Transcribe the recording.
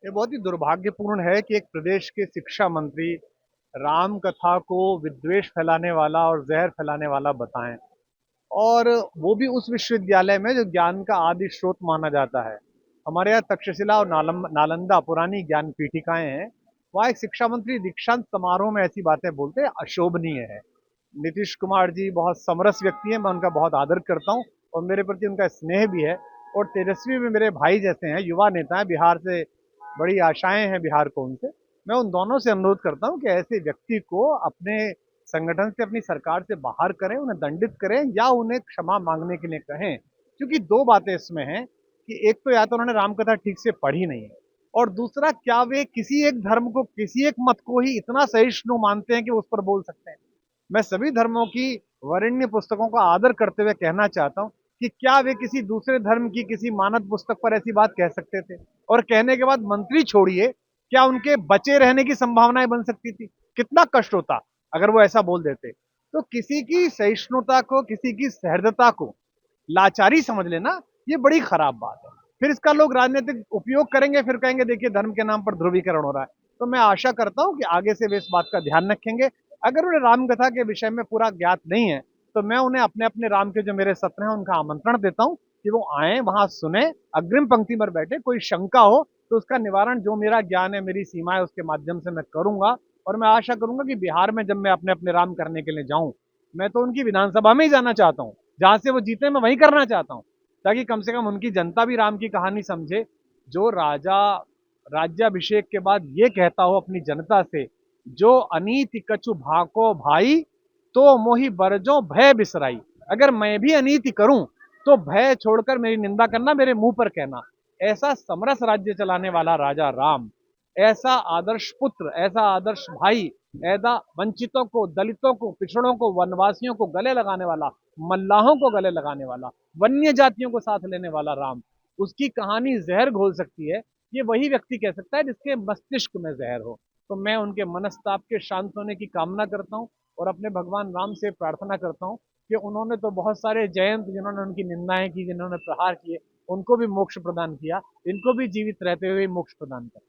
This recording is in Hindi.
ये बहुत ही दुर्भाग्यपूर्ण है कि एक प्रदेश के शिक्षा मंत्री राम कथा को विद्वेष फैलाने वाला और जहर फैलाने वाला बताएं, और वो भी उस विश्वविद्यालय में जो ज्ञान का आदि स्रोत माना जाता है। हमारे यहाँ तक्षशिला और नालंदा पुरानी ज्ञान पीठिकाएं हैं। वहाँ एक शिक्षा मंत्री दीक्षांत समारोह में ऐसी बातें बोलते हैं, अशोभनीय है। नीतीश कुमार जी बहुत समरस व्यक्ति हैं, मैं उनका बहुत आदर करता हूँ और मेरे प्रति उनका स्नेह भी है। और तेजस्वी भी मेरे भाई जैसे हैं, युवा नेता हैं, बिहार से बड़ी आशाएं हैं बिहार को उनसे। मैं उन दोनों से अनुरोध करता हूं कि ऐसे व्यक्ति को अपने संगठन से, अपनी सरकार से बाहर करें, उन्हें दंडित करें या उन्हें क्षमा मांगने के लिए कहें। क्योंकि दो बातें इसमें हैं कि एक तो या तो उन्होंने रामकथा ठीक से पढ़ी नहीं है, और दूसरा, क्या वे किसी एक धर्म को, किसी एक मत को ही इतना सहिष्णु मानते हैं कि उस पर बोल सकते हैं। मैं सभी धर्मों की वरेण्य पुस्तकों का आदर करते हुए कहना चाहता हूँ कि क्या वे किसी दूसरे धर्म की किसी मानद पुस्तक पर ऐसी बात कह सकते थे? और कहने के बाद मंत्री छोड़िए, क्या उनके बचे रहने की संभावनाएं बन सकती थी? कितना कष्ट होता अगर वो ऐसा बोल देते। तो किसी की सहिष्णुता को, किसी की सहृदता को लाचारी समझ लेना, ये बड़ी खराब बात है। फिर इसका लोग राजनीतिक उपयोग करेंगे, फिर कहेंगे देखिए धर्म के नाम पर ध्रुवीकरण हो रहा है। तो मैं आशा करता हूं कि आगे से वे इस बात का ध्यान रखेंगे। अगर उन्हें रामकथा के विषय में पूरा ज्ञात नहीं है, तो मैं उन्हें अपने अपने राम के जो मेरे सत्र हैं उनका आमंत्रण देता हूं कि वो आए, वहां सुने, अग्रिम पंक्ति पर बैठे। कोई शंका हो तो उसका निवारण जो मेरा ज्ञान है, मेरी सीमा है, उसके माध्यम से मैं करूंगा। और मैं आशा करूंगा कि बिहार में जब मैं अपने अपने राम करने के लिए जाऊं, मैं तो उनकी विधानसभा में ही जाना चाहता हूं, जहां से वो जीते मैं वहीं करना चाहता हूं, ताकि कम से कम उनकी जनता भी राम की कहानी समझे। जो राजा राज्याभिषेक के बाद ये कहता हो अपनी जनता से, जो अनीति कछु भाको भाई, तो मोहि बरजो भय बिसराई। अगर मैं भी अनीति करूं तो भय छोड़कर मेरी निंदा करना, मेरे मुंह पर कहना। ऐसा समरस राज्य चलाने वाला राजा राम, ऐसा आदर्श पुत्र, ऐसा आदर्श भाई, ऐसा वंचितों को, दलितों को, पिछड़ों को, वनवासियों को गले लगाने वाला, मल्लाहों को गले लगाने वाला, वन्य जातियों को साथ लेने वाला राम, उसकी कहानी जहर घोल सकती है, ये वही व्यक्ति कह सकता है जिसके मस्तिष्क में जहर हो। तो मैं उनके मनस्ताप के शांत होने की कामना करता हूँ और अपने भगवान राम से प्रार्थना करता हूँ कि उन्होंने तो बहुत सारे जयंत, जिन्होंने उनकी निंदाएं की, जिन्होंने प्रहार किए, उनको भी मोक्ष प्रदान किया, इनको भी जीवित रहते हुए मोक्ष प्रदान कर।